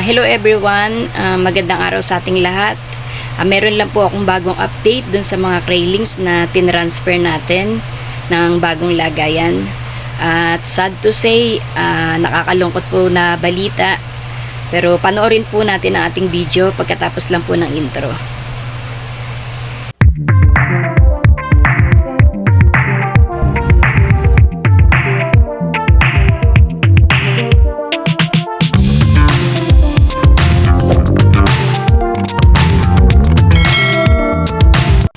Hello everyone, magandang araw sa ating lahat. Meron lang po akong bagong update dun sa mga craylings na tinransfer natin ng bagong lagayan. At sad to say, nakakalungkot po na balita. Pero panoorin po natin ang ating video pagkatapos lang po ng intro.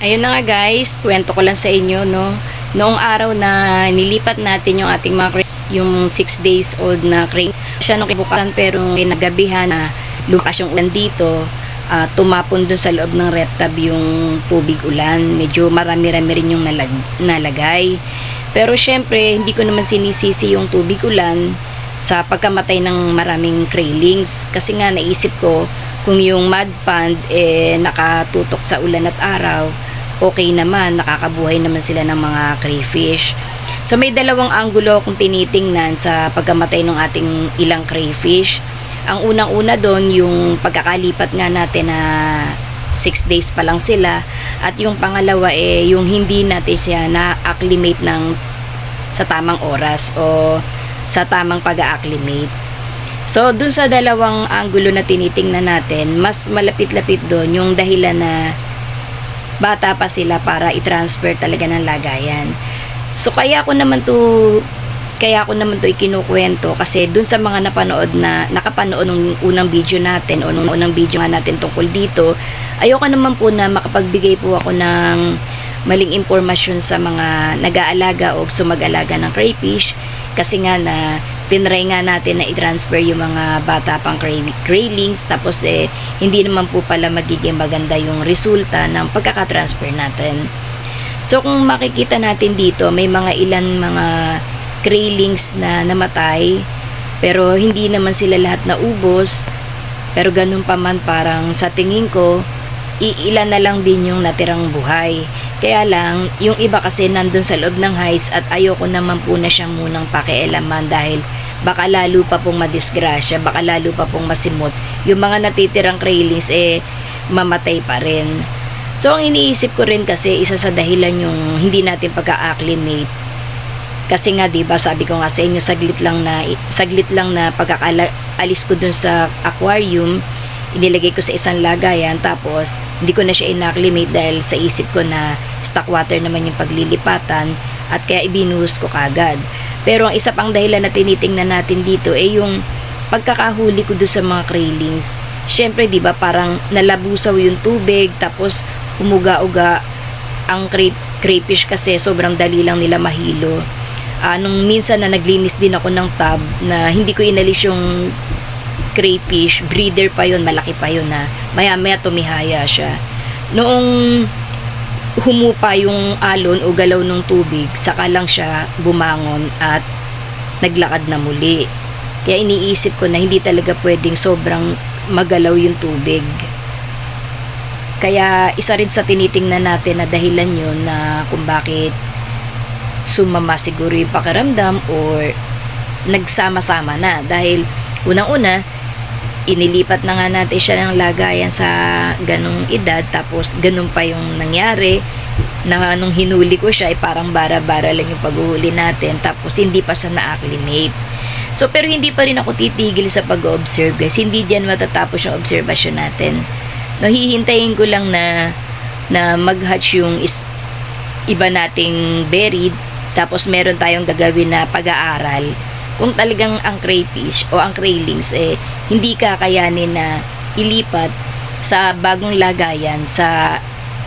Ayun na nga guys, kwento ko lang sa inyo, no. Noong araw na nilipat natin yung ating mga yung 6 days old na crane, siya nung kibukasan pero kinagabihan na lumakas yung ulan dito, tumapon dun sa loob ng ref tub yung tubig ulan. Medyo marami-rami rin yung nalagay. Pero syempre, hindi ko naman sinisisi yung tubig ulan sa pagkamatay ng maraming craylings. Kasi nga naisip ko, kung yung mud pond nakatutok sa ulan at araw, okay naman, nakakabuhay naman sila ng mga crayfish. So may dalawang anggulo kung tinitingnan sa pagkamatay ng ating ilang crayfish. Ang unang-una doon, yung pagkakalipat nga natin na 6 days pa lang sila, at yung pangalawa yung hindi natin siya na-acclimate sa tamang oras o sa tamang pag-acclimate. So dun sa dalawang anggulo na tinitingnan natin, mas malapit-lapit doon yung dahilan na bata pa sila para i-transfer talaga ng lagayan. So kaya ko naman to ikinukwento kasi dun sa mga nakapanood ng unang video natin o nung unang video nga natin tungkol dito, ayoko naman po na makapagbigay po ako ng maling impormasyon sa mga nag-aalaga o sumag-alaga ng crayfish, kasi nga na tinry nga natin na i-transfer yung mga bata pang craylings, tapos hindi naman po pala magiging maganda yung resulta ng pagkakatransfer natin. So kung makikita natin dito, may ilan mga craylings na namatay, pero hindi naman sila lahat naubos. Pero ganun pa man, parang sa tingin ko, ilan na lang din yung natirang buhay. Kaya lang, yung iba kasi nandun sa loob ng hides at ayoko naman po na siyang munang pakialaman dahil baka lalo pa pong madisgrasya, baka lalo pa pong masimot. Yung mga natitirang craylings mamatay pa rin. So ang iniisip ko rin kasi, isa sa dahilan yung hindi natin pagka-acclimate. Kasi nga 'di ba, sabi ko nga sa inyo, saglit lang na pagkakaalis ko dun sa aquarium, inilagay ko sa isang lagayan, tapos hindi ko na siya in-acclimate dahil sa isip ko na stock water naman yung paglilipatan, at kaya ibinuhos ko kagad. Pero ang isa pang dahilan na tinitingnan natin dito yung pagkakahuli ko doon sa mga craylings. Syempre 'di ba, parang nalabusaw yung tubig, tapos umuga-uga ang crayfish kasi sobrang dali lang nila mahilo. Nung minsan na naglinis din ako ng tub na hindi ko inalis yung crayfish, breeder pa yun, malaki pa yun na maya-maya tumihaya siya. Noong humupa yung alon o galaw ng tubig, saka lang siya bumangon at naglakad na muli. Kaya iniisip ko na hindi talaga pwedeng sobrang magalaw yung tubig. Kaya isa rin sa tinitingnan natin na dahilan yun na kung bakit sumama siguro yung pakiramdam or nagsama-sama na. Dahil unang-una, inilipat na nga natin siya ng lagayan sa ganong edad, tapos ganun pa yung nangyari na nung hinuli ko siya parang bara-bara lang yung paghuhuli natin, tapos hindi pa siya na-acclimate. So pero hindi pa rin ako titigil sa pag-observe guys, hindi dyan matatapos yung observation natin. No, hihintayin ko lang na mag-hatch yung iba nating buried, tapos meron tayong gagawin na pag-aaral kung talagang ang crayfish o ang craylings hindi kakayanin na ilipat sa bagong lagayan sa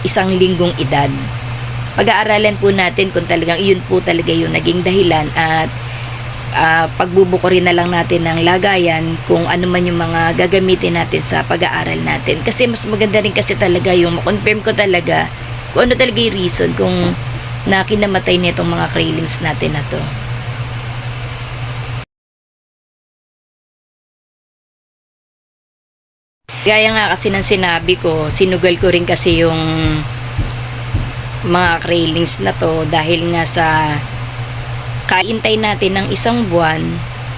1 linggong edad. Pag-aaralan po natin kung talagang iyon po talaga yung naging dahilan, at pagbubuko rin na lang natin ng lagayan kung ano man yung mga gagamitin natin sa pag-aaral natin. Kasi mas maganda rin kasi talaga yung makonfirm ko talaga kung ano talaga yung reason kung na kinamatay nitong mga craylings natin na to. Gaya nga kasi ng sinabi ko, sinugal ko rin kasi yung mga craylings na to dahil nga sa kaintay natin ng 1 buwan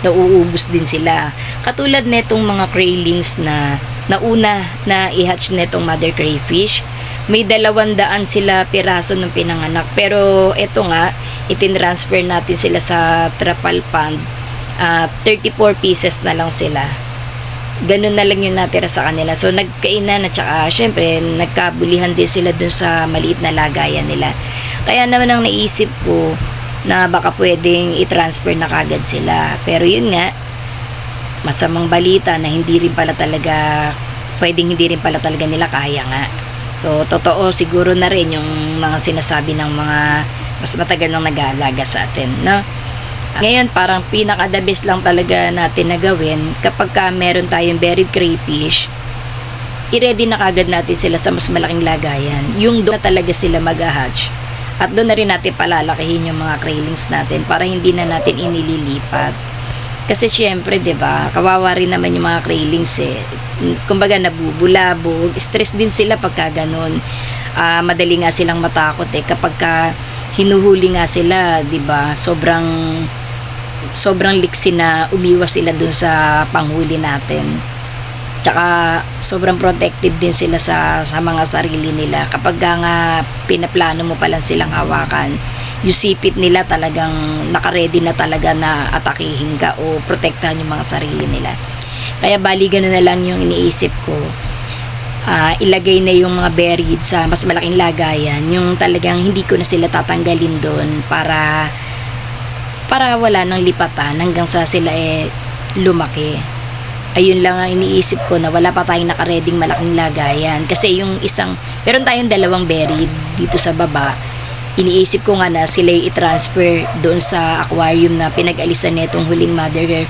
nauubos din sila. Katulad netong mga craylings na nauna na i-hatch netong mother crayfish, may 200 sila piraso ng pinanganak. Pero eto nga, itinransfer natin sila sa trapal pond. 34 pieces na lang sila. Ganun na lang yung natira sa kanila. So nagkainan at saka syempre nagkabulihan din sila dun sa maliit na lagayan nila. Kaya naman ang naisip ko na baka pwedeng i-transfer na kagad sila. Pero yun nga, masamang balita na hindi rin pala talaga nila kaya nga. So, totoo siguro na rin yung mga sinasabi ng mga mas matagal nang nag-aalaga sa atin, no? Ngayon, parang pinaka-the best lang talaga natin na gawin kapag meron tayong buried crayfish, i-ready na kagad natin sila sa mas malaking lagayan. Yung doon na talaga sila mag-hatch. At doon na rin natin palalakihin yung mga craylings natin para hindi na natin inililipat. Kasi syempre, 'di ba? Kawawa rin naman yung mga craylings eh. Kumbaga nabubulabog, stress din sila pagka ganun. Madali nga silang matakot eh kapag hinuhuli nga sila, 'di ba? Sobrang liksi na umiwas sila dun sa panghuli natin. Tsaka sobrang protective din sila sa mga sarili nila. Kapag nga pinaplano mo pa lang silang hawakan, yung sipit nila talagang nakaredy na talaga na atakihin ka o protektahan yung mga sarili nila. Kaya bali ganun na lang yung iniisip ko. Ilagay na yung mga buried sa mas malaking lagayan, yung talagang hindi ko na sila tatanggalin doon para wala nang lipatan hanggang sa sila lumaki. Ayun lang ang iniisip ko na wala pa tayong nakareding malaking lagayan. Kasi yung meron tayong 2 buried dito sa baba. Iniisip ko nga na sila i-transfer doon sa aquarium na pinag-alisan nitong huling mother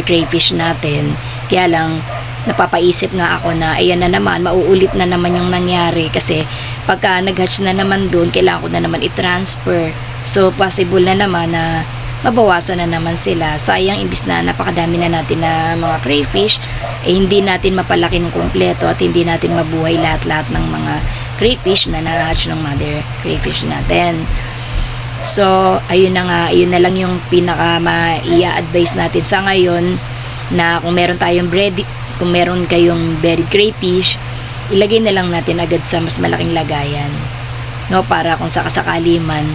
crayfish natin. Kaya lang, napapaisip nga ako na ayan na naman, mauulit na naman yung nangyari. Kasi pagka nag-hatch na naman doon, kailangan ko na naman i-transfer. So, possible na naman na mabawasan na naman sila. Sayang, imbis na napakadami na natin na mga crayfish, hindi natin mapalaki ng kumpleto at hindi natin mabuhay lahat-lahat ng mga crayfish na na-hatch ng mother crayfish natin. So, ayun na lang yung pinaka ma-i-advise natin sa ngayon, na kung meron kayong buried crayfish, ilagay na lang natin agad sa mas malaking lagayan. No, para kung sakasakali man,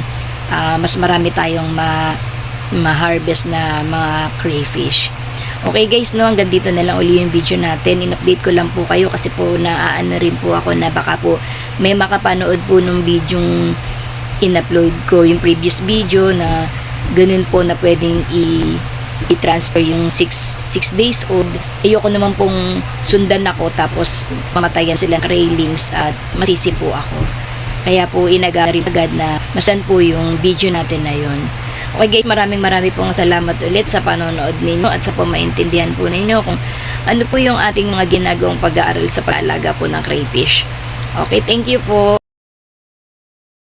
mas marami tayong ma-harvest na mga crayfish. Okay guys, no, hanggang dito na lang uli yung video natin. In-update ko lang po kayo kasi po naaano rin po ako na baka po may makapanood po nung video in-upload ko, yung previous video na ganun po na pwedeng i-transfer yung 6 days old. Ayoko naman pong sundan ako tapos mamatayan silang craylings at masisi po ako. Kaya po inagarin agad na masan po yung video natin na yun. Okay guys, maraming pong salamat ulit sa panonood ninyo at sa maintindihan po ninyo kung ano po yung ating mga ginagawang pag-aaral sa pag-aalaga po ng crayfish. Okay, thank you po.